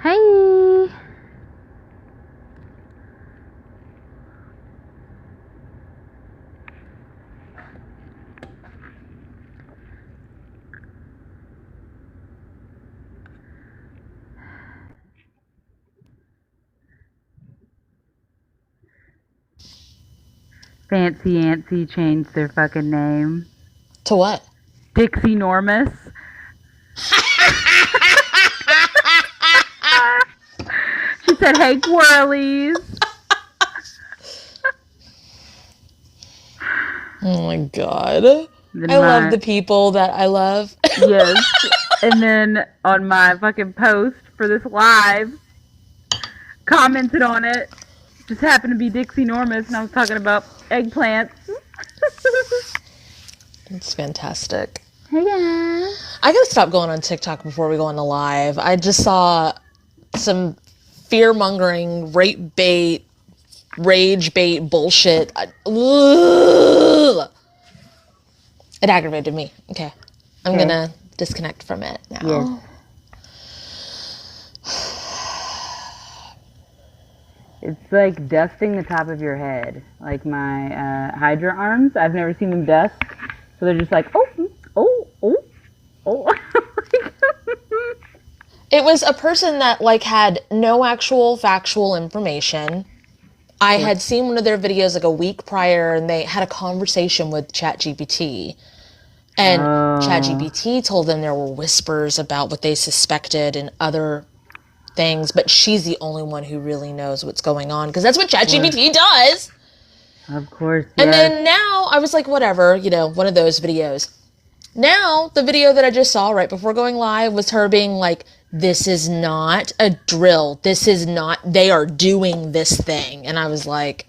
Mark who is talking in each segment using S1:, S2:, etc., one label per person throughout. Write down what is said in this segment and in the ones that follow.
S1: Hey. Fancy Antsy changed their fucking name.
S2: To what?
S1: Dixie Normus. She said, hey, Quirlies.
S2: Oh my god. I love the people that I love.
S1: Yes. And then on my fucking post for this live, commented on it. Just happened to be Dixie Normus, and I was talking about eggplants.
S2: It's fantastic.
S1: Hey guys.
S2: I gotta stop going on TikTok before we go on the live. I just saw some fear-mongering, rape bait, rage bait bullshit. Ugh. It aggravated me. Okay. I'm gonna disconnect from it now.
S1: Yes. It's like dusting the top of your head. Like my Hydra arms. I've never seen them dust. So they're just like, oh.
S2: It was a person that like had no actual factual information. I had seen one of their videos like a week prior, and they had a conversation with ChatGPT. And ChatGPT told them there were whispers about what they suspected and other things, but she's the only one who really knows what's going on, because that's what ChatGPT does.
S1: Of course, yes.
S2: And then now I was like, whatever, one of those videos. Now, the video that I just saw right before going live was her being like, this is not a drill. This is not, they are doing this thing. And I was like,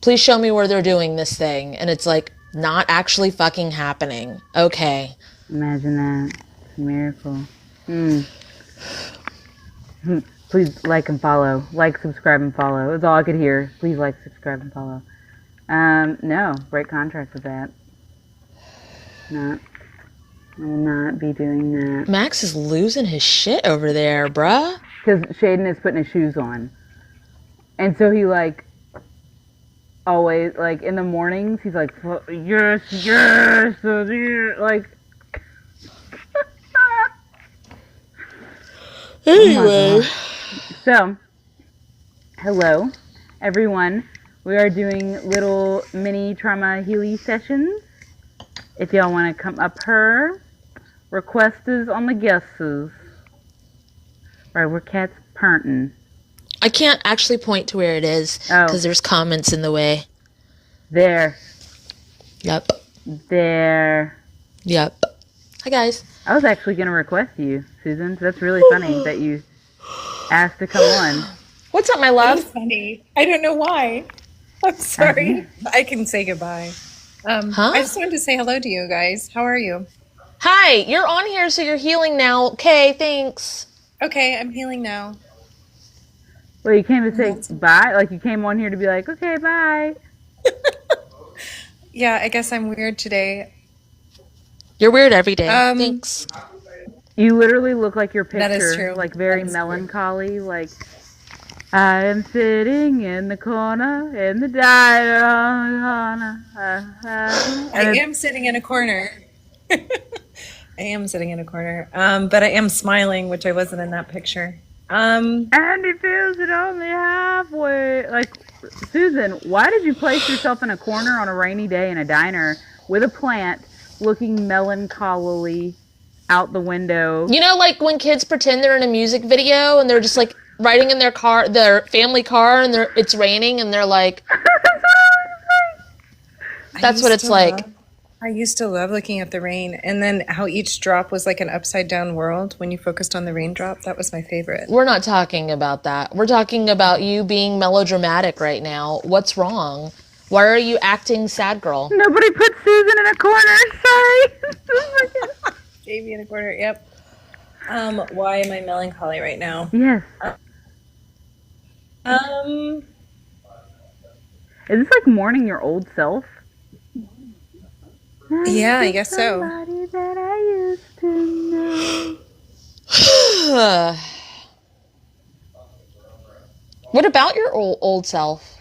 S2: please show me where they're doing this thing. And it's like, not actually fucking happening. Okay.
S1: Imagine that. It's a miracle. Please like and follow. Like, subscribe, and follow. That's all I could hear. Please like, subscribe, and follow. No. Break contract with that. No. I will not be doing that.
S2: Max is losing his shit over there, bruh.
S1: Because Shaden is putting his shoes on. And so he, like, always, like, in the mornings, he's like, yes, like...
S2: Anyway.
S1: Oh so, hello, everyone. We are doing little mini trauma healing sessions. If y'all want to come up here, request is on the guesses. Right, where cat's purring.
S2: I can't actually point to where it is because there's comments in the way.
S1: There.
S2: Yep.
S1: There.
S2: Yep. Hi, guys.
S1: I was actually going to request you, Susan. So that's really funny that you asked to come on.
S2: What's up, my love?
S3: That's funny. I don't know why. I'm sorry. I can say goodbye. I just wanted to say hello to you guys. How are you?
S2: Hi. You're on here, so you're healing now. Okay, thanks.
S3: Okay, I'm healing now.
S1: Well, you came to say bye? Like, you came on here to be like, okay, bye.
S3: Yeah, I guess I'm weird today.
S2: You're weird every day. Thanks.
S1: You literally look like your picture.
S3: That is true.
S1: Like, very melancholy. True. Like, I am sitting in the corner, in the diner on the corner.
S3: I am sitting in a corner. I am sitting in a corner. But I am smiling, which I wasn't in that picture.
S1: And he feels it only halfway. Like, Susan, why did you place yourself in a corner on a rainy day in a diner with a plant looking melancholy out the window?
S2: You know, like when kids pretend they're in a music video and they're just like riding in their car, their family car, and it's raining and they're like, that's what it's like.
S3: I used to love looking at the rain, and then how each drop was like an upside down world when you focused on the raindrop. That was my favorite.
S2: We're not talking about that. We're talking about you being melodramatic right now. What's wrong? Why are you acting sad, girl?
S1: Nobody put Susan in a corner. Sorry.
S3: Jamie in a corner. Yep. Why am I melancholy right now?
S1: Yes. Is this like mourning your old self?
S3: Yeah, I guess so.
S1: Somebody that I used to know.
S2: What about your old self?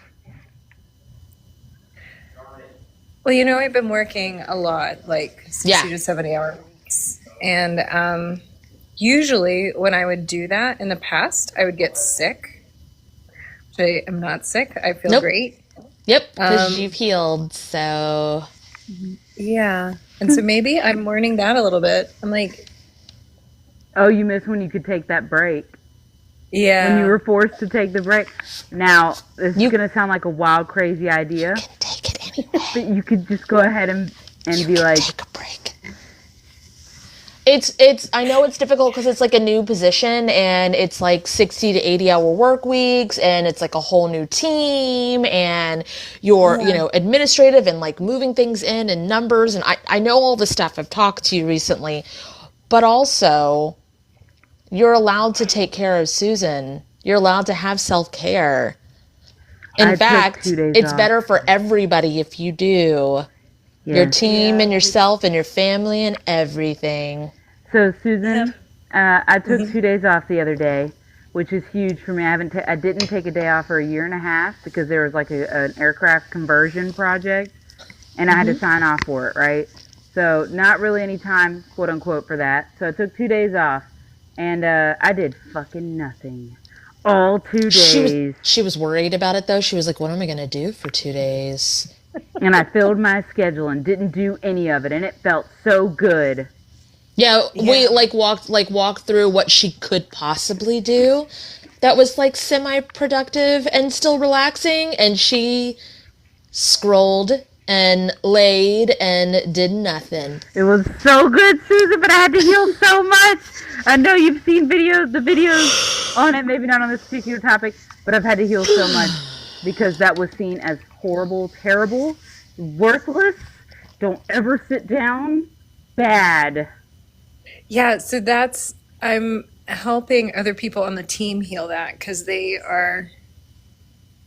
S3: Well, I've been working a lot, like 60 to 70 hour weeks. And usually when I would do that in the past, I would get sick. Which I am not sick. I feel
S2: Nope.
S3: great.
S2: Yep, because you've healed, so...
S3: Yeah. And so maybe I'm mourning that a little bit. I'm like...
S1: Oh, you miss when you could take that break.
S3: Yeah.
S1: When you were forced to take the break. Now, this is going to sound like a wild, crazy idea.
S2: You can take it anyway.
S1: But you could just go ahead and be like...
S2: Take a break. I know it's difficult because it's like a new position and it's like 60 to 80 hour work weeks and it's like a whole new team and you're, administrative and like moving things in and numbers. And I know all this stuff. I've talked to you recently, but also you're allowed to take care of Susan. You're allowed to have self-care. In fact, it's better for everybody if you do. Yeah. Your team and yourself and your family and everything.
S1: So Susan, I took 2 days off the other day, which is huge for me. I didn't take a day off for a year and a half because there was like an aircraft conversion project, and I had to sign off for it, right? So not really any time, quote unquote, for that. So I took 2 days off, and I did fucking nothing. All 2 days.
S2: She was worried about it though. She was like, "What am I gonna do for 2 days?"
S1: And I filled my schedule and didn't do any of it, and it felt so good.
S2: Yeah, we walked through what she could possibly do that was like semi-productive and still relaxing, and she scrolled and laid and did nothing.
S1: It was so good, Susan, but I had to heal so much. I know you've seen the videos on it, maybe not on this particular topic, but I've had to heal so much because that was seen as horrible, terrible, worthless, don't ever sit down, bad.
S3: Yeah, so I'm helping other people on the team heal that because they are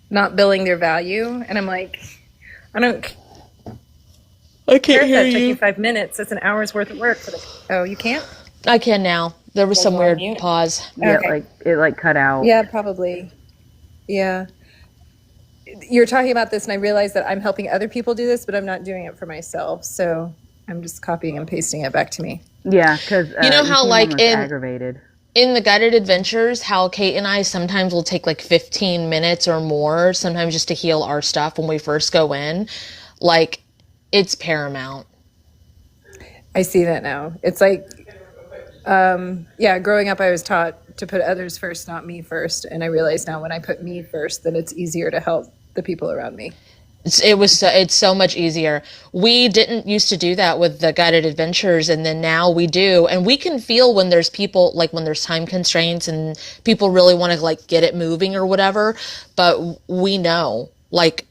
S3: not billing their value. And I'm like, I can't hear you. Took you 5 minutes. It's an hour's worth of work. Oh, you can't?
S2: I can now. There was some weird pause.
S1: Yeah,
S3: okay.
S1: it cut out.
S3: Yeah, probably. Yeah. You're talking about this, and I realize that I'm helping other people do this, but I'm not doing it for myself. So I'm just copying and pasting it back to me.
S1: Yeah, because
S2: you know how like
S1: aggravated.
S2: In the guided adventures, how Kate and I sometimes will take like 15 minutes or more, sometimes just to heal our stuff when we first go in. Like, it's paramount.
S3: I see that now. It's like, growing up, I was taught to put others first, not me first. And I realize now when I put me first, that it's easier to help the people around me.
S2: It's so much easier. We didn't used to do that with the guided adventures, and then now we do. And we can feel when there's people, like when there's time constraints and people really want to like get it moving or whatever. But we know, like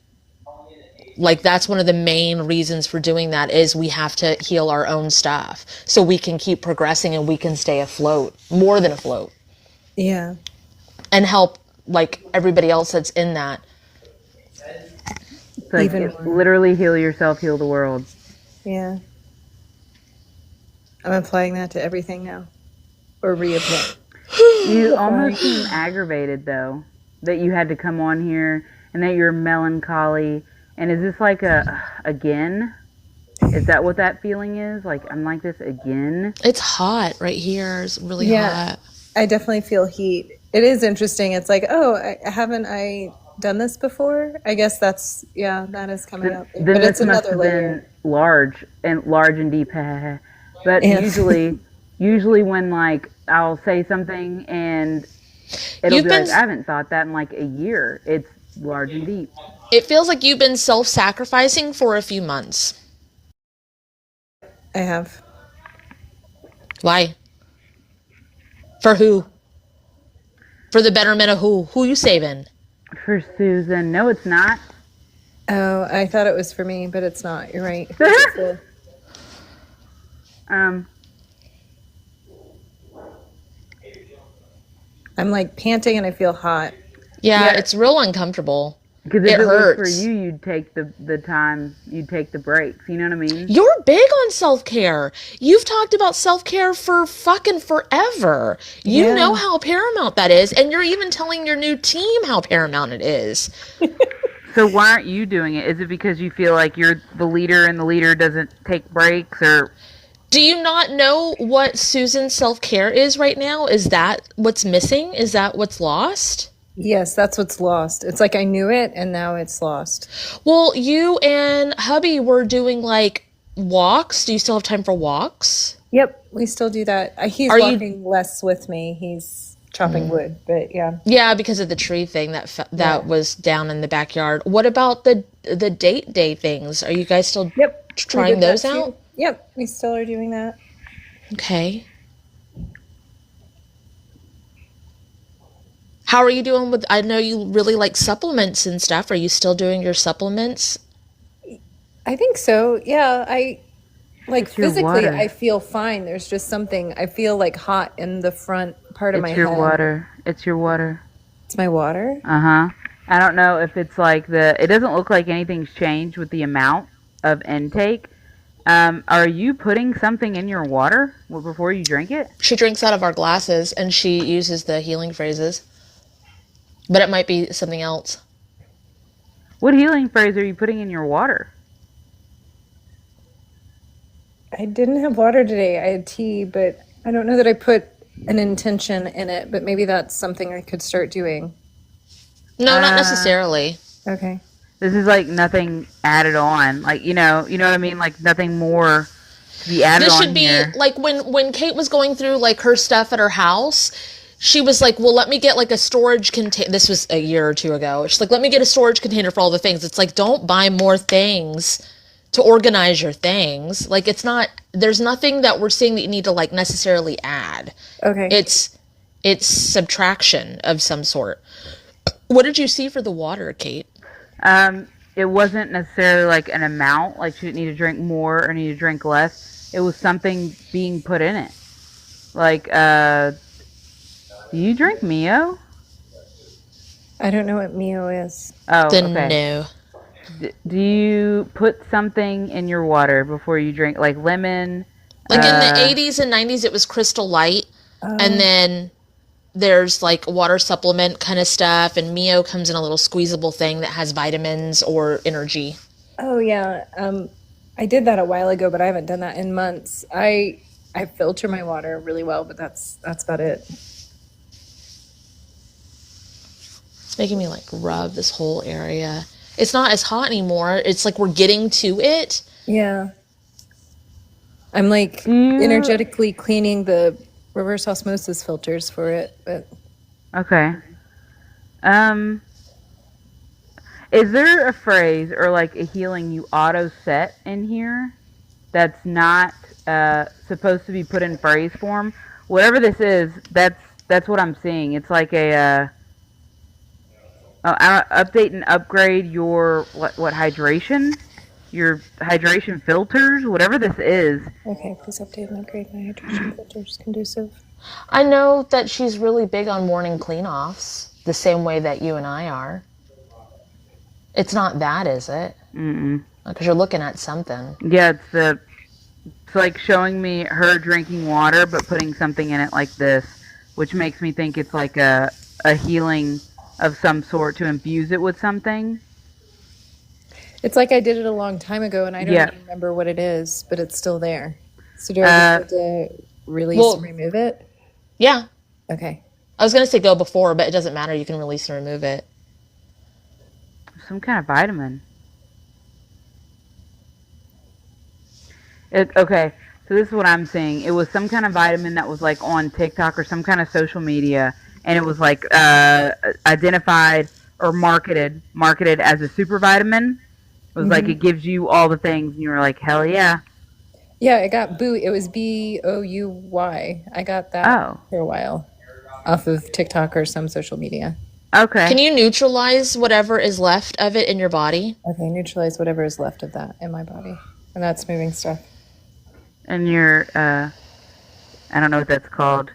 S2: that's one of the main reasons for doing that is we have to heal our own stuff so we can keep progressing and we can stay afloat, more than afloat.
S3: Yeah.
S1: And
S2: help like everybody else that's in that.
S1: Like literally heal yourself, heal the world.
S3: Yeah. I'm applying that to everything now. Or reapply.
S1: You almost seem aggravated though, that you had to come on here and that you're melancholy. And is this like again? Is that what that feeling is? Like, I'm like this again?
S2: It's hot right here. It's really hot.
S3: I definitely feel heat. It is interesting. It's like, haven't I done this before? I guess that is coming up.
S1: Then
S3: but
S1: this
S3: it's another
S1: must have
S3: layer.
S1: been large and deep. But usually when like I'll say something and it'll be like, I haven't thought that in like a year. It's large and deep.
S2: It feels like you've been self-sacrificing for a few months.
S3: I have.
S2: Why? For who? For the betterment of who? Who you saving?
S1: For Susan. No, it's not.
S3: Oh, I thought it was for me, but it's not. You're right. I'm like panting and I feel hot.
S2: Yeah, it's real uncomfortable.
S1: Because if
S2: It
S1: it was for
S2: hurts.
S1: you, you'd take the time, you'd take the breaks. You know what I mean?
S2: You're big on self-care. You've talked about self-care for fucking forever. You know how paramount that is, and you're even telling your new team how paramount it is.
S1: So why aren't you doing it? Is it because you feel like you're the leader and the leader doesn't take breaks, or?
S2: Do you not know what Susan's self-care is right now? Is that what's missing? Is that what's lost?
S3: Yes, that's what's lost. It's like I knew it and now it's lost.
S2: Well, you and hubby were doing like walks. Do you still have time for walks?
S3: Yep, we still do that. He's walking less with me. He's chopping wood, but yeah.
S2: Yeah, because of the tree thing that was down in the backyard. What about the date day things? Are you guys still trying those out?
S3: Yep, we still are doing that.
S2: Okay. How are you doing with, I know you really like supplements and stuff. Are you still doing your supplements?
S3: I think so. Yeah,
S1: It's your
S3: physically
S1: water.
S3: I feel fine. There's just something, I feel like hot in the front part of my head.
S1: It's your water. It's your water.
S3: It's my water?
S1: Uh-huh. I don't know if it's like it doesn't look like anything's changed with the amount of intake. Are you putting something in your water before you drink it?
S2: She drinks out of our glasses and she uses the healing phrases. But it might be something else.
S1: What healing phrase are you putting in your water?
S3: I didn't have water today. I had tea, but I don't know that I put an intention in it, but maybe that's something I could start doing.
S2: No, not necessarily.
S3: Okay.
S1: This is like nothing added on. Like, you know what I mean? Like nothing more to be added
S2: This
S1: on
S2: should be
S1: here.
S2: like when Kate was going through like her stuff at her house, she was like, well, let me get like a storage container. This was a year or two ago. She's like, let me get a storage container for all the things. It's like, don't buy more things to organize your things. Like, it's not, there's nothing that we're seeing that you need to like necessarily add.
S3: Okay.
S2: It's subtraction of some sort. What did you see for the water, Kate?
S1: It wasn't necessarily like an amount, like she didn't need to drink more or need to drink less. It was something being put in it. Like, do you drink Mio?
S3: I don't know what Mio is.
S1: Oh,
S2: Then
S1: okay.
S2: no.
S1: Do you put something in your water before you drink, like lemon?
S2: Like in the 80s and 90s, it was Crystal Light. And then there's like water supplement kind of stuff. And Mio comes in a little squeezable thing that has vitamins or energy.
S3: Oh, yeah. I did that a while ago, but I haven't done that in months. I filter my water really well, but that's about it.
S2: It's making me like rub this whole area. It's not as hot anymore. It's like we're getting to it.
S3: Yeah. I'm like energetically cleaning the reverse osmosis filters for it, but
S1: Okay. Is there a phrase or like a healing you auto set in here that's not supposed to be put in phrase form? Whatever this is, that's what I'm seeing. It's like a update and upgrade your what hydration, your hydration filters, whatever this is.
S3: okay, please update and upgrade my hydration filters conducive.
S2: I know that she's really big on morning clean-offs, the same way that you and I are. It's not that, is it?
S1: Mm-mm.
S2: Because you're looking at something.
S1: Yeah, it's like showing me her drinking water, but putting something in it like this, which makes me think it's like a healing of some sort to infuse it with something.
S3: It's like I did it a long time ago, and I don't even remember what it is, but it's still there. So do I just have to release and remove it?
S2: Yeah.
S3: Okay.
S2: I was going to say go before, but it doesn't matter. You can release and remove it.
S1: Some kind of vitamin. Okay, so this is what I'm seeing. It was some kind of vitamin that was like on TikTok or some kind of social media, and it was like identified or marketed as a super vitamin. It was like it gives you all the things, and you were like, hell yeah.
S3: Yeah, it got Bouy. It was Bouy. I got that for a while off of TikTok or some social media.
S1: Okay.
S2: Can you neutralize whatever is left of it in your body?
S3: Okay, neutralize whatever is left of that in my body. And that's moving stuff.
S1: And your, I don't know what that's called.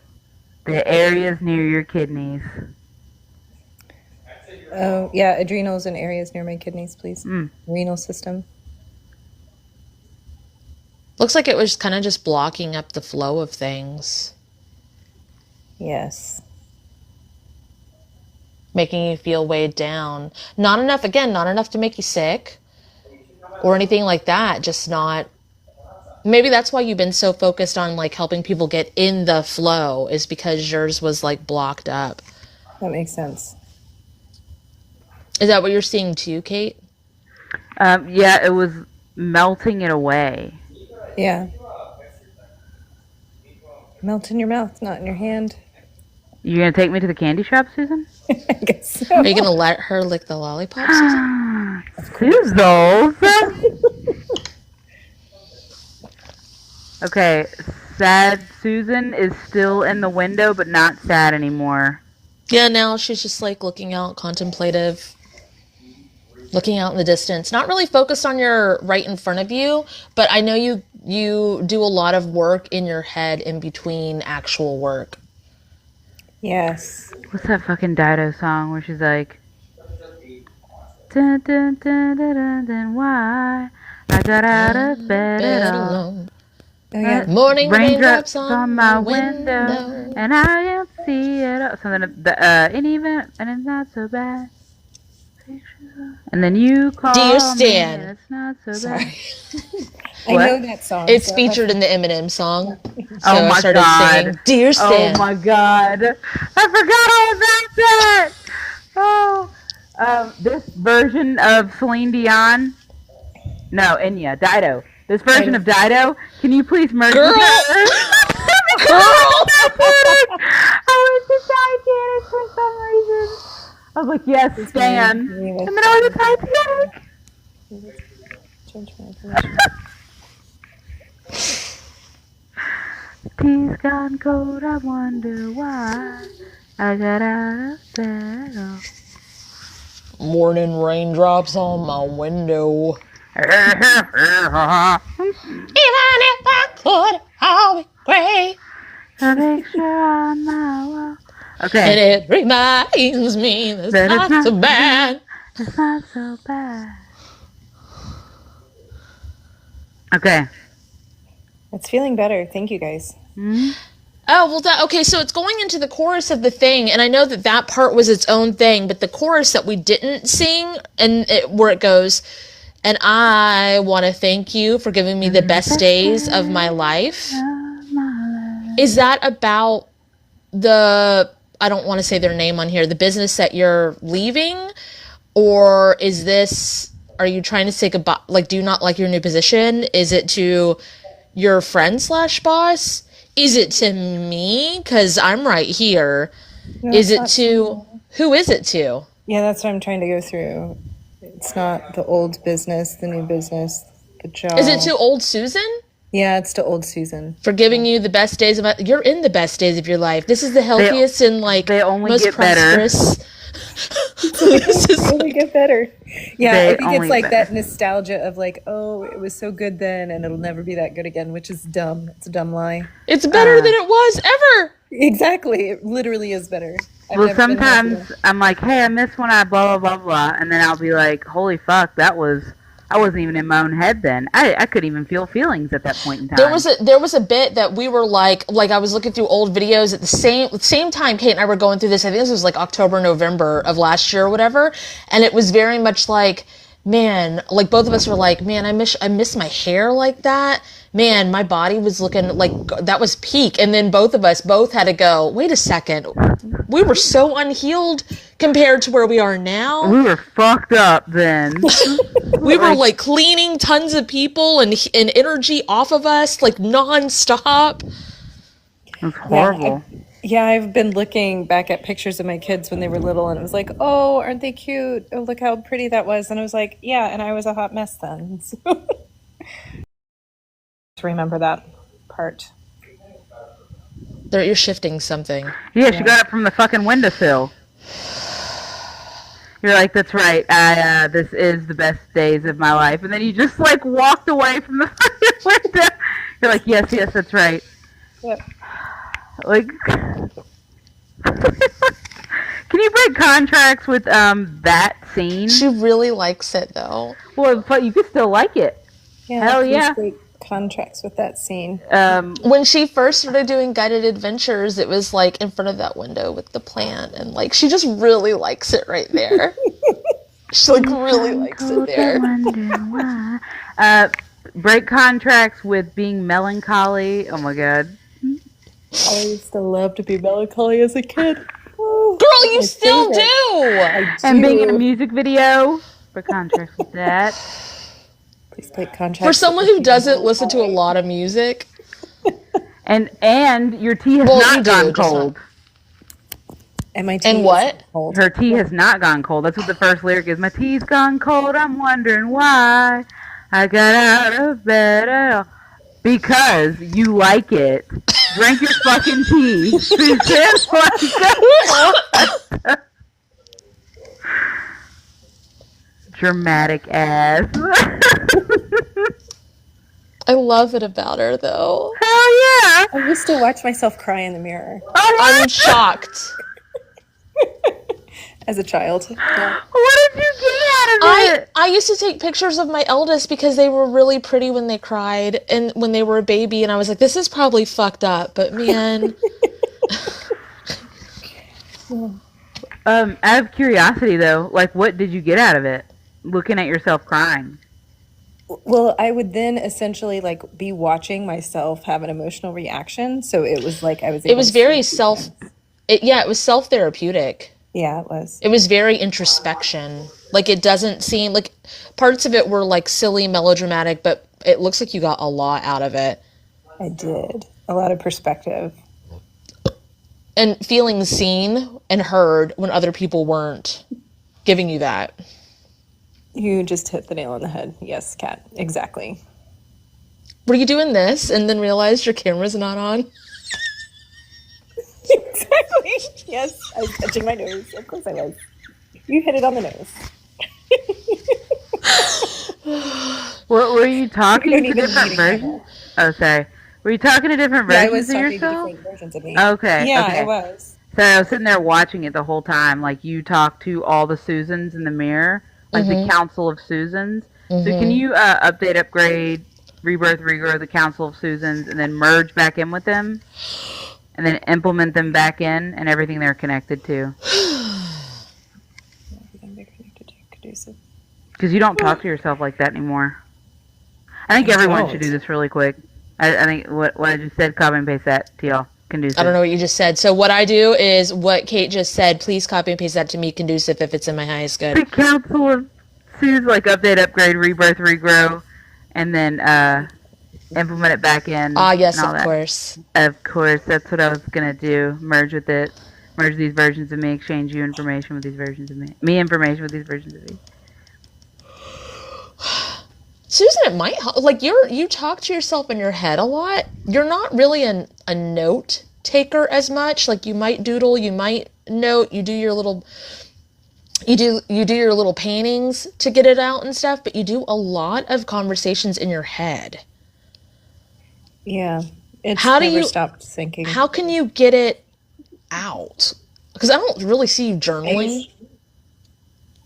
S1: The areas near your kidneys.
S3: Oh, yeah, adrenals and areas near my kidneys, please.
S1: Mm.
S3: Renal system.
S2: Looks like it was kind of just blocking up the flow of things.
S3: Yes.
S2: Making you feel weighed down. Not enough to make you sick or anything like that. Just not. Maybe that's why you've been so focused on like helping people get in the flow, is because yours was like blocked up.
S3: That makes sense.
S2: Is that what you're seeing too, Kate?
S1: Yeah, it was melting it away.
S3: Yeah. Melt in your mouth, not in your hand.
S1: You gonna take me to the candy shop, Susan?
S3: I guess so.
S2: Are you gonna let her lick the lollipop, Susan?
S1: Susan. Okay, sad Susan is still in the window, but not sad anymore.
S2: Yeah, now she's just like looking out, contemplative, looking out in the distance. Not really focused on your right in front of you, but I know you do a lot of work in your head in between actual work.
S3: Yes.
S1: What's that fucking Dido song where she's like, dun, dun, dun, dun, dun, dun, why I got out of bed at all.
S2: alone.
S3: Oh, yeah.
S2: Morning
S1: Raindrops
S2: raindrops
S1: on my window, and I can't see it all. Something and even and it's not so bad. And then you call
S2: Dear
S1: me,
S2: Stan.
S1: and it's not so
S3: Sorry.
S1: bad.
S3: I
S1: What?
S3: know that song.
S2: It's
S3: so
S2: featured in the Eminem song. So
S1: Oh my
S2: I started
S1: God.
S2: singing Dear Stan.
S1: Oh my God! I forgot all about that. Oh, this version of Celine Dion. No, Enya, Dido. This version of Dido. Can you please merge
S2: Girl!
S1: with her?
S2: Girl!
S1: I was the Titanic for some reason. I was like, yes, Stan. And then I was the Titanic.
S3: Change my information.
S1: Tea's gone cold, I wonder why I got out of bed at all.
S2: Morning raindrops on my window. Even if I could, I'll be gray.
S1: A picture on my wall.
S2: And
S1: Okay,
S2: it reminds me that
S1: That
S2: it's not so bad.
S1: it's not so bad. Okay.
S3: It's feeling better. Thank you, guys.
S1: Hmm?
S2: Oh, well, okay, so it's going into the chorus of the thing, and I know that that part was its own thing, but the chorus that we didn't sing, where it goes, and I want to thank you for giving me the best days of my life. Is that about the, I don't want to say their name on here, the business that you're leaving? Or is this, are you trying to say goodbye? Like, do you not like your new position? Is it to your friend / boss? Is it to me? Because I'm right here.
S3: No,
S2: Is
S3: it's
S2: it
S3: not
S2: to, who is it to?
S3: Yeah, that's what I'm trying to go through. It's not the old business, the new business, the job.
S2: Is it to old Susan?
S3: Yeah, it's to old Susan.
S2: For giving you the best days of my, you're in the best days of your life. This is the healthiest and like
S1: they only
S2: most
S1: get better.
S2: prosperous. This is
S3: Only get better. Yeah,
S1: They
S3: I think
S1: only
S3: it's like
S1: get
S3: that nostalgia of like, oh, it was so good then and it'll never be that good again, which is dumb. It's a dumb lie.
S2: It's better than it was ever.
S3: Exactly. It literally is better. I've
S1: Well,
S3: never been
S1: sometimes
S3: happier.
S1: I'm like, hey, I miss when I blah, blah, blah, blah. And then I'll be like, holy fuck, I wasn't even in my own head then. I couldn't even feel feelings at that point in time.
S2: There was a bit that we were like I was looking through old videos at the same time Kate and I were going through this. I think this was like October, November of last year or whatever. And it was very much like, man, like both of us were like, man, I miss my hair like that. Man, my body was looking like that was peak. And then both of us had to go, wait a second. We were so unhealed compared to where we are now.
S1: We were fucked up then.
S2: We were like cleaning tons of people and energy off of us like nonstop.
S1: It was horrible.
S3: Yeah, I've been looking back at pictures of my kids when they were little and it was like, oh, aren't they cute? Oh, look how pretty that was. And I was like, yeah, and I was a hot mess then. So to remember that part.
S2: You're shifting something.
S1: Yeah, she got it from the fucking windowsill. You're like, that's right. This is the best days of my life. And then you just like walked away from the fucking window. You're like, yes, that's right.
S3: Yep.
S1: Like, can Can you break contracts with that scene?
S2: She really likes it though.
S1: Well, but you could still like it.
S3: Yeah,
S1: Hell yeah.
S3: break contracts with that scene.
S2: When she first started doing guided adventures, it was like in front of that window with the plant, and like she just really likes it right there. She like really likes it there.
S1: Break contracts with being melancholy. Oh my god.
S3: I used to love to be melancholy as a kid. Oh,
S2: Girl, you still do.
S1: And being in a music video. Break contracts with that.
S3: Please break contracts.
S2: For someone who doesn't listen to a lot of music.
S1: And your tea has not gone cold.
S3: And my tea
S2: and what?
S3: Cold.
S1: Her tea has not gone cold. That's what the first lyric is. My tea's gone cold. I'm wondering why I got out of bed at all. Because you like it. Drink your fucking tea. Dramatic ass.
S2: I love it about her, though.
S1: Hell yeah!
S3: I used to watch myself cry in the mirror.
S2: I'm shocked.
S3: As a child. Yeah.
S1: What did you get out of it?
S2: I used to take pictures of my eldest because they were really pretty when they cried and when they were a baby, and I was like, this is probably fucked up, but man.
S1: Out of curiosity, though, like, what did you get out of it? Looking at yourself crying.
S3: Well, I would then essentially like be watching myself have an emotional reaction. So it was like I was.
S2: It was very it was self-therapeutic.
S3: Yeah, it was.
S2: It was very introspection. Like, it doesn't seem like parts of it were like silly, melodramatic, but it looks like you got a lot out of it.
S3: I did. A lot of perspective.
S2: And feeling seen and heard when other people weren't giving you that.
S3: You just hit the nail on the head. Yes, Kat. Exactly.
S2: Were you doing this and then realized your camera's not on?
S3: Exactly. Yes, I was touching my nose. Of course I was. You hit it on the nose.
S1: Were you talking to different versions? Oh, sorry. Were you talking to different versions of yourself?
S3: Different versions of me.
S1: Okay.
S3: Yeah,
S1: okay.
S3: I was.
S1: So I was sitting there watching it the whole time. Like, you talk to all the Susans in the mirror, like the Council of Susans. So can you update, upgrade, rebirth, regrow the Council of Susans, and then merge back in with them? And then implement them back in and everything they're connected to. Because you don't talk to yourself like that anymore. I think everyone should do this really quick. I think what I just said, copy and paste that to y'all. Conducive.
S2: I don't know what you just said. So what I do is what Kate just said. Please copy and paste that to me, conducive, if it's in my highest good.
S1: The Council of Susans, like update, upgrade, rebirth, regrow, and then implement it back in.
S2: Ah, yes, of course.
S1: Of course, that's what I was gonna do. Merge with it. Merge these versions of me. Exchange you information with these versions of me. Me information with these versions of me.
S2: Susan, it might help. Like, you talk to yourself in your head a lot. You're not really a note taker as much. Like, you might doodle, you might note, you do your little paintings to get it out and stuff, but you do a lot of conversations in your head.
S3: Yeah. It's never stopped thinking.
S2: How can you get it out? Because I don't really see you journaling.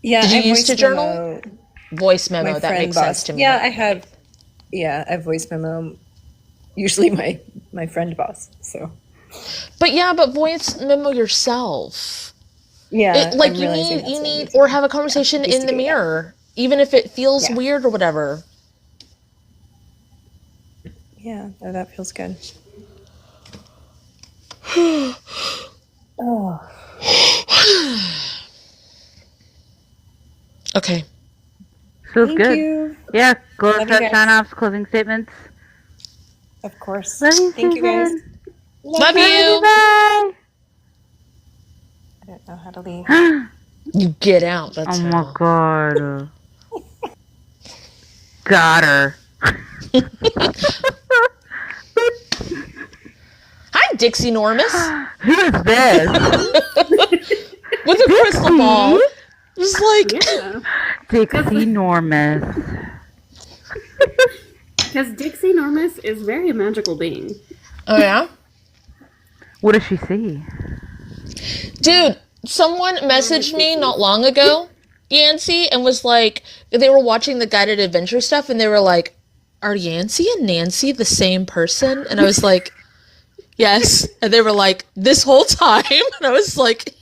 S3: Yeah.
S2: Did you used to journal? Voice memo, that makes sense to me.
S3: Yeah, I have. Yeah, I voice memo. Usually my friend boss. So.
S2: But voice memo yourself.
S3: Yeah,
S2: you need, or have a conversation in the mirror, even if it feels weird or whatever.
S3: Yeah, that feels good.
S2: Okay.
S1: Feels
S3: Thank
S1: good.
S3: you.
S1: Yeah, sign offs, closing statements.
S3: Of course.
S1: Love you,
S3: Thank you guys.
S2: Love you.
S1: Bye.
S3: I don't know how to leave.
S2: You get out. That's
S1: my god. Got her.
S2: Hi, Dixie Normus.
S1: Who is this?
S2: With a crystal ball. Just like
S1: Dixie Normus.
S4: Because Dixie Normus is very a magical being.
S2: Oh yeah?
S1: What does she see?
S2: Dude, Someone messaged me not long ago, Yancy, and was like, they were watching the guided adventure stuff, and they were like, are Yancy and Nancy the same person? And I was like, yes. And they were like, this whole time? And I was like,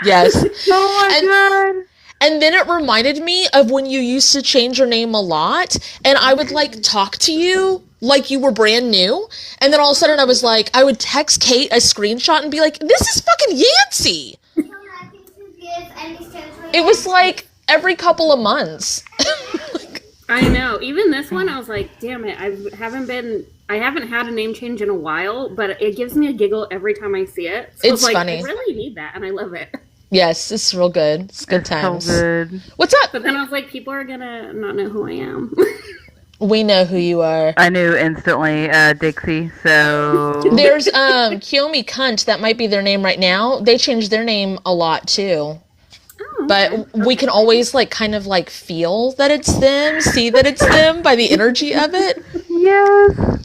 S2: yes.
S1: Oh my god.
S2: And then it reminded me of when you used to change your name a lot, and I would, like, talk to you like you were brand new, and then all of a sudden I was like, I would text Kate a screenshot and be like, this is fucking Yancy! It was, like, every couple of months.
S4: I know. Even this one, I was like, damn it, I haven't had a name change in a while, but it gives me a giggle every time I see it. So
S2: It's
S4: like,
S2: funny.
S4: I really need that, and I love it.
S2: Yes, it's real good. It's good times.
S1: So good.
S2: What's up?
S4: But then I was like, people are gonna not know who I am.
S2: We know who you are.
S1: I knew instantly, Dixie, so...
S2: There's, Kiyomi Cunt, that might be their name right now. They changed their name a lot, too.
S4: Oh,
S2: But
S4: okay.
S2: we can always, like, kind of, like, feel that it's them, see that it's them by the energy of it.
S1: Yes.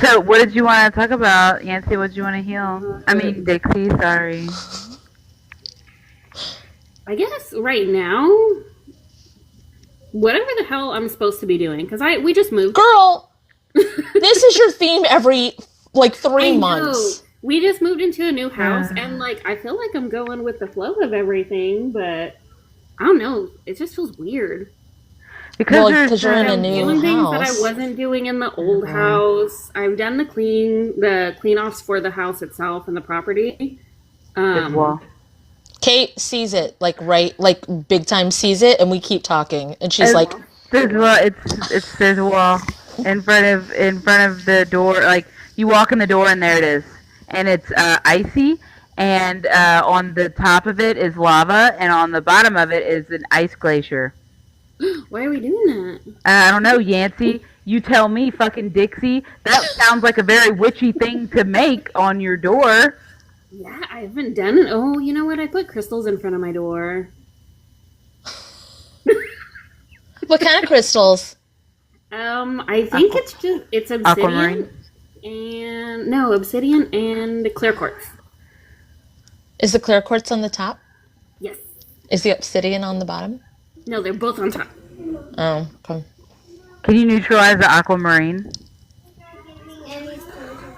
S1: So what did you want to talk about, Yancy? What did you want to heal? I mean, Dixie, sorry.
S4: I guess right now, whatever the hell I'm supposed to be doing, because we just moved.
S2: Girl, this is your theme every, like, 3 months.
S4: We just moved into a new house, and, like, I feel like I'm going with the flow of everything, but I don't know. It just feels weird.
S2: Because you're in a
S4: I'm
S2: new
S4: doing things that I
S2: house.
S4: wasn't doing in the old house. I've done the clean-offs for the house itself and the property.
S1: Well,
S2: Kate sees it, like, big time sees it, and we keep talking. And she's like,
S1: there's a wall in front of the door. Like, you walk in the door and there it is. And it's icy, and on the top of it is lava, and on the bottom of it is an ice glacier.
S4: Why are we doing that?
S1: I don't know, Yancy. You tell me, fucking Dixie. That sounds like a very witchy thing to make on your door.
S4: Yeah, I haven't done it. Oh, you know what? I put crystals in front of my door.
S2: what kind of crystals?
S4: I think it's obsidian.
S1: Aquamarine?
S4: Obsidian and clear quartz.
S2: Is the clear quartz on the top?
S4: Yes.
S2: Is the obsidian on the bottom?
S4: No, they're both on top.
S2: Oh, okay.
S1: Can you neutralize the aquamarine?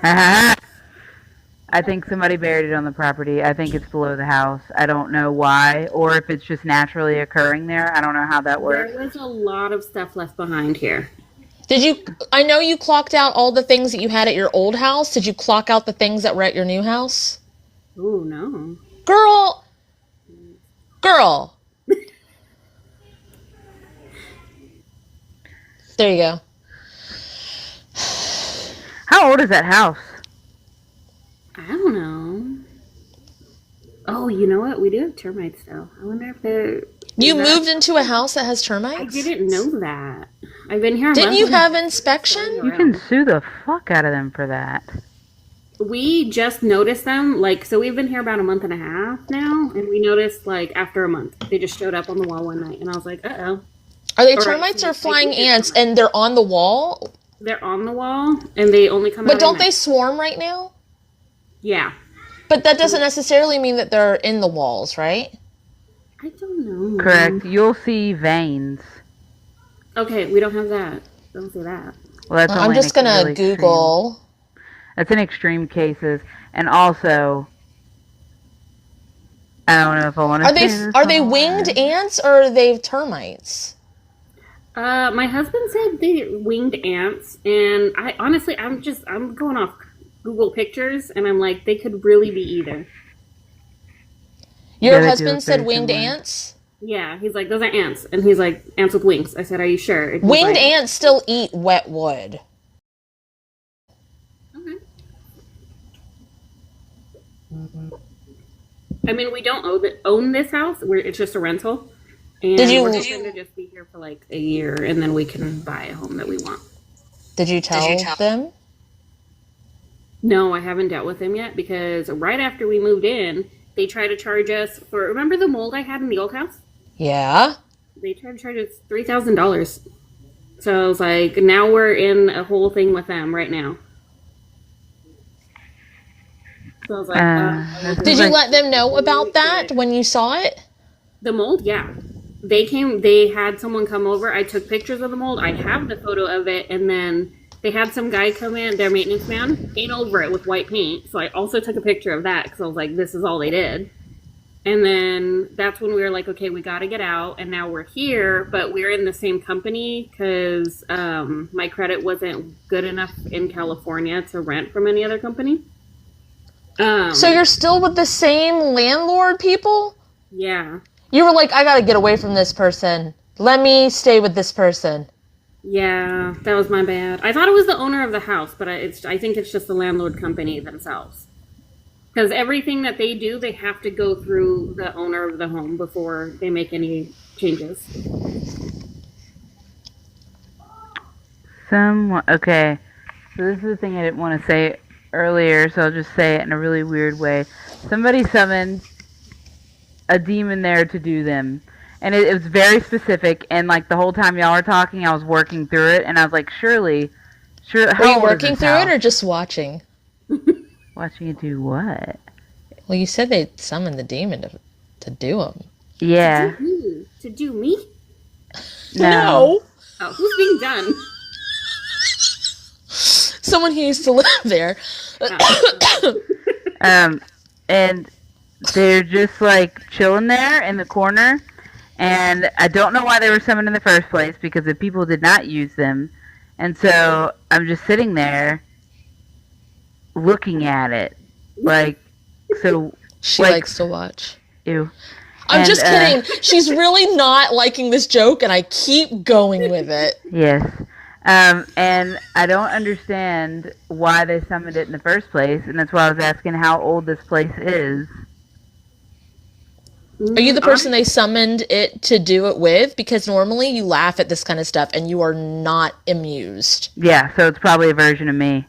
S1: I think somebody buried it on the property. I think it's below the house. I don't know why, or if it's just naturally occurring there. I don't know how that works.
S4: There was a lot of stuff left behind here.
S2: I know you clocked out all the things that you had at your old house. Did you clock out the things that were at your new house?
S4: Oh, no.
S2: Girl! There you go.
S1: How old is that house?
S4: I don't know. Oh, you know what? We do have termites still. I wonder if they're...
S2: You moved into a house that has termites?
S4: I didn't know that. I've been here a
S2: Didn't
S4: month
S2: you
S4: and-
S2: have inspection?
S1: You can sue the fuck out of them for that.
S4: We just noticed them, so we've been here about a month and a half now, and we noticed, after a month, they just showed up on the wall one night, and I was like, uh-oh.
S2: Are they
S4: All right,
S2: termites
S4: I
S2: or
S4: think
S2: flying
S4: they're
S2: ants,
S4: termites.
S2: and they're on the wall?
S4: They're on the wall, and they only come out
S2: But
S4: at
S2: don't
S4: night.
S2: they swarm right now?
S4: Yeah.
S2: But that doesn't necessarily mean that they're in the walls, right?
S4: I don't know.
S1: Correct. You'll see veins.
S4: Okay, we don't have that. Don't say that.
S1: Well, that's
S2: I'm
S1: only
S2: just
S1: in
S2: gonna
S1: really extreme-
S2: Google.
S1: That's in extreme cases, and also, I don't know if I want to.
S2: Are they winged ants or are they termites?
S4: My husband said they winged ants, and I'm going off Google pictures, and I'm like, they could really be either.
S2: Your
S1: Yeah, they do
S2: husband
S1: look
S2: said
S1: very
S2: winged
S1: similar.
S2: ants?
S4: Yeah, he's like, those are ants, and he's like, ants with wings. I said, are you sure? And he's
S2: Winged
S4: like,
S2: ants still eat wet wood.
S4: Okay. I mean, we don't own this house. It's just a rental. And
S2: Did you-
S4: we're hoping to just be here for a year, and then we can buy a home that we want.
S2: Did you tell them?
S4: No, I haven't dealt with them yet, because right after we moved in, they tried to charge us for, remember the mold I had in the old house?
S2: Yeah.
S4: They tried to charge us $3,000. So I was like, now we're in a whole thing with them right now. So I was like,
S2: Did you let them know about that when you saw it?
S4: The mold, yeah. They had someone come over. I took pictures of the mold. I have the photo of it. And then they had some guy come in, their maintenance man, paint over it with white paint. So I also took a picture of that because I was like, this is all they did. And then that's when we were like, okay, we got to get out. And now we're here, but we're in the same company because my credit wasn't good enough in California to rent from any other company.
S2: So you're still with the same landlord people?
S4: Yeah.
S2: You were like, I gotta get away from this person. Let me stay with this person.
S4: Yeah, that was my bad. I thought it was the owner of the house, but I think it's just the landlord company themselves. Because everything that they do, they have to go through the owner of the home before they make any changes.
S1: Okay, so this is the thing I didn't want to say earlier, so I'll just say it in a really weird way. Somebody summoned a demon there to do them, and it was very specific, and like the whole time y'all were talking, I was working through it, and I was like, sure.
S2: Were you working through it or just watching?
S1: Watching it do what?
S2: Well, you said they summoned the demon to do them.
S1: Yeah.
S4: To do me?
S2: No.
S4: Oh, who's being done?
S2: Someone who used to live there.
S1: And they're just like chilling there in the corner, and I don't know why they were summoned in the first place because the people did not use them, and so I'm just sitting there looking at it, like, so
S2: she likes to watch.
S1: Ew.
S2: I'm just kidding. She's really not liking this joke, and I keep going with it.
S1: Yes. And I don't understand why they summoned it in the first place, and that's why I was asking how old this place is.
S2: Are you the person they summoned it to do it with? Because normally you laugh at this kind of stuff, and you are not amused.
S1: Yeah, so it's probably a version of me.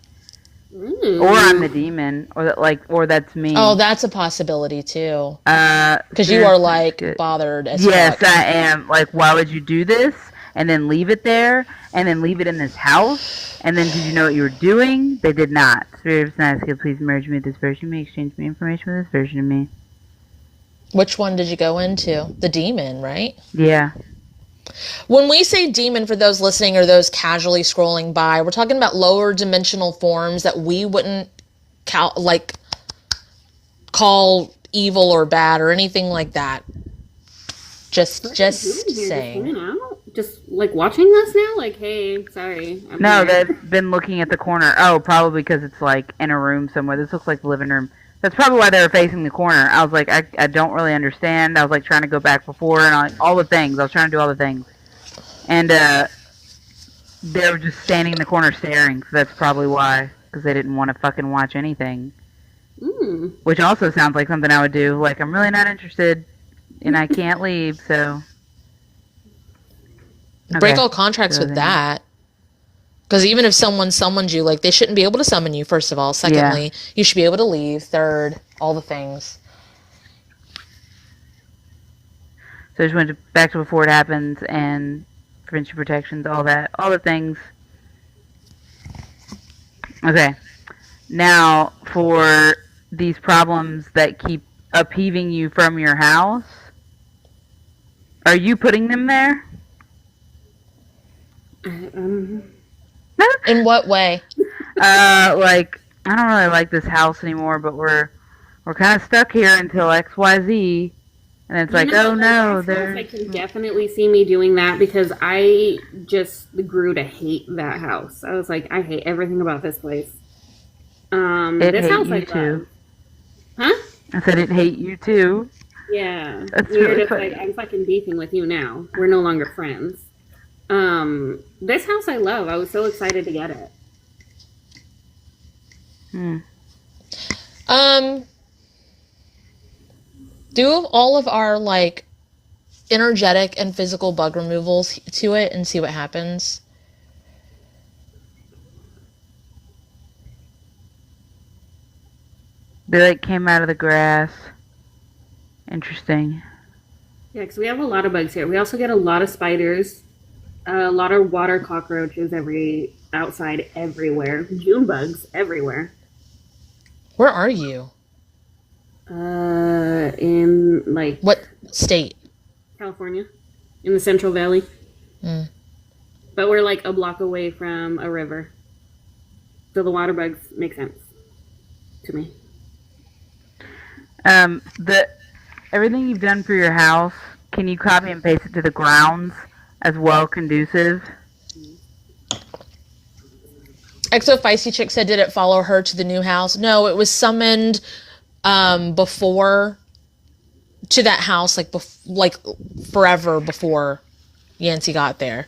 S1: Or I'm the demon, or that's me.
S2: Oh, that's a possibility too. Because you are like bothered as
S1: yes,
S2: fuck.
S1: I am. Like, why would you do this and then leave it there and then leave it in this house? And then did you know what you were doing? They did not. Spirit of Nice, please merge me with this version of me, exchange me information with this version of me.
S2: Which one did you go into? The demon, right?
S1: Yeah.
S2: When we say demon, for those listening or those casually scrolling by, we're talking about lower dimensional forms that we wouldn't call evil or bad or anything like that. Just saying.
S4: Just like watching us now? Like, hey, sorry.
S1: No, they've been looking at the corner. Oh, probably because it's like in a room somewhere. This looks like the living room. That's probably why they were facing the corner. I was like, I don't really understand. I was like trying to go back before and all the things. I was trying to do all the things. And they were just standing in the corner staring. So that's probably why. Because they didn't want to fucking watch anything. Which also sounds like something I would do. Like, I'm really not interested and I can't leave, so. Okay.
S2: Break all contracts with that. Because even if someone summoned you, like, they shouldn't be able to summon you, first of all. Secondly, you should be able to leave. Third, all the things.
S1: So I just went back to before it happens and friendship protections, all that. All the things. Okay. Now, for these problems that keep upheaving you from your house, are you putting them there?
S2: In what way?
S1: Like, I don't really like this house anymore, but we're kind of stuck here until XYZ. And it's like, oh no,
S4: I can definitely see me doing that because I just grew to hate that house. I was like, I hate everything about this place. This house I love. Huh?
S1: I said it hate you too.
S4: Yeah.
S1: That's
S4: We're
S1: really
S4: just
S1: funny.
S4: like, I'm fucking beefing with you now. We're no longer friends. This house I love. I was so excited to get it.
S2: Do all of our, like, energetic and physical bug removals to it and see what happens.
S1: They like came out of the grass. Interesting.
S4: Yeah, because we have a lot of bugs here. We also get a lot of spiders, a lot of water cockroaches outside everywhere. June bugs everywhere.
S2: Where are you?
S4: In like
S2: What state?
S4: California, in the Central Valley.
S2: Mm.
S4: But we're like a block away from a river. So the water bugs make sense to me.
S1: Everything you've done for your house, can you copy and paste it to the grounds as well conducive?
S2: Exo Feisty Chick said, did it follow her to the new house? No, it was summoned before to that house, like forever before Yancy got there.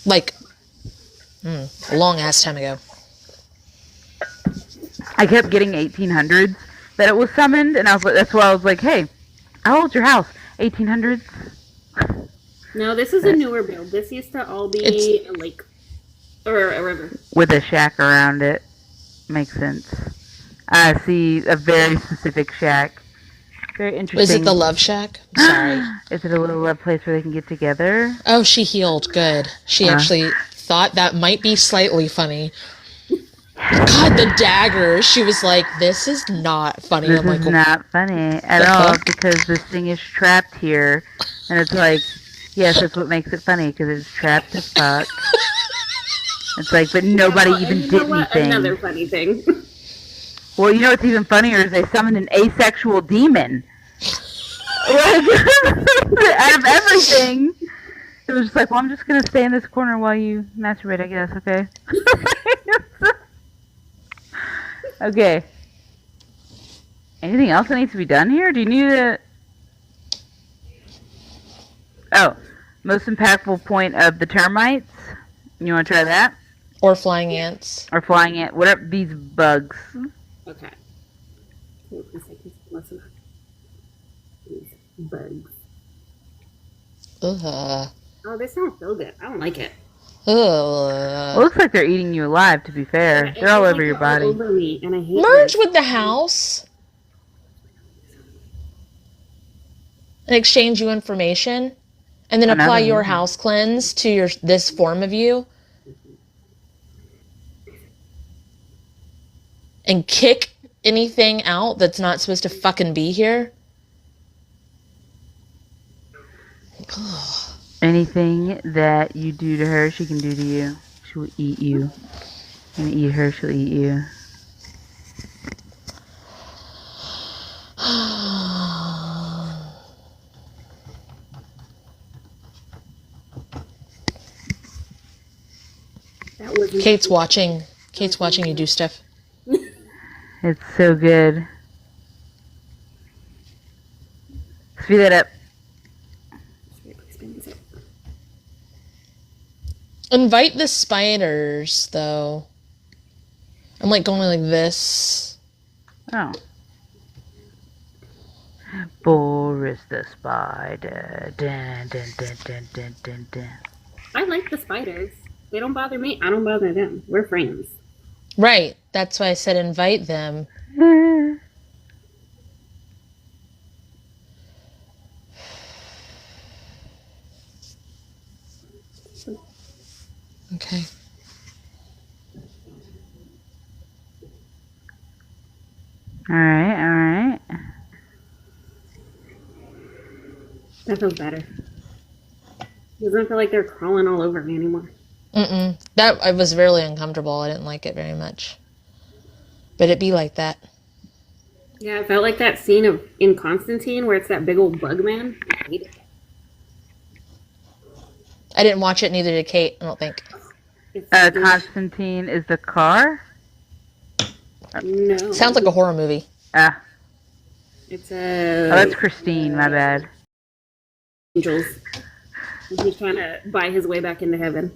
S2: Like, a long ass time ago.
S1: I kept getting 1800s that it was summoned, and that's why I was like, hey, how old's your house? 1800s?
S4: No, this is a newer build. This used to all be a lake. Or a river.
S1: With a shack around it. Makes sense. I see a very specific shack. Very interesting.
S2: Is it the love shack? Sorry.
S1: Is it a little love place where they can get together?
S2: Oh, she healed. Good. She actually thought that might be slightly funny. God, the dagger. She was like, this is not funny.
S1: This
S2: I'm like,
S1: is not funny at all because this thing is trapped here. And it's like, yes, that's what makes it funny because it's trapped as fuck. It's like, but nobody even did anything.
S4: Another funny thing.
S1: Well, you know what's even funnier is they summoned an asexual demon. Like, out of everything. It was just like, well, I'm just going to stay in this corner while you masturbate, I guess, okay? Okay. Anything else that needs to be done here? Do you need to... Oh, most impactful point of the termites. You want to try that?
S2: or flying ants.
S1: Or flying ant. Whatever, these bugs.
S4: Okay. Listen. These bugs.
S2: Ugh.
S4: Oh, they sound so good. I don't like it.
S2: Ugh.
S1: It looks like they're eating you alive, to be fair. They're all over your body.
S4: All over me, and I hate
S2: Merge
S4: it.
S2: with the house and exchange you information, and then apply your house cleanse to this form of you, and kick anything out that's not supposed to fucking be here.
S1: Anything that you do to her, she can do to you. She will eat you. You're gonna eat her, she'll eat you.
S2: Kate's watching you do stuff.
S1: It's so good. Speed that up.
S2: Invite the spiders, though. I'm like going like this.
S1: Oh. Boris the spider. Dun, dun, dun, dun, dun, dun, dun.
S4: I like the spiders. They don't bother me. I don't bother them. We're friends.
S2: Right. That's why I said invite them. Okay.
S1: Alright.
S4: That feels better. It doesn't feel like they're crawling all over me anymore.
S2: That I was really uncomfortable. I didn't like it very much. But it be like that.
S4: Yeah, it felt like that scene in Constantine where it's that big old bug man. I hate it.
S2: I didn't watch it, neither did Kate, I don't think.
S1: Constantine is the car?
S4: No.
S2: Sounds like a horror movie.
S4: It's a...
S1: Oh, that's Christine, my bad.
S4: Angels. And he's trying to buy his way back into heaven.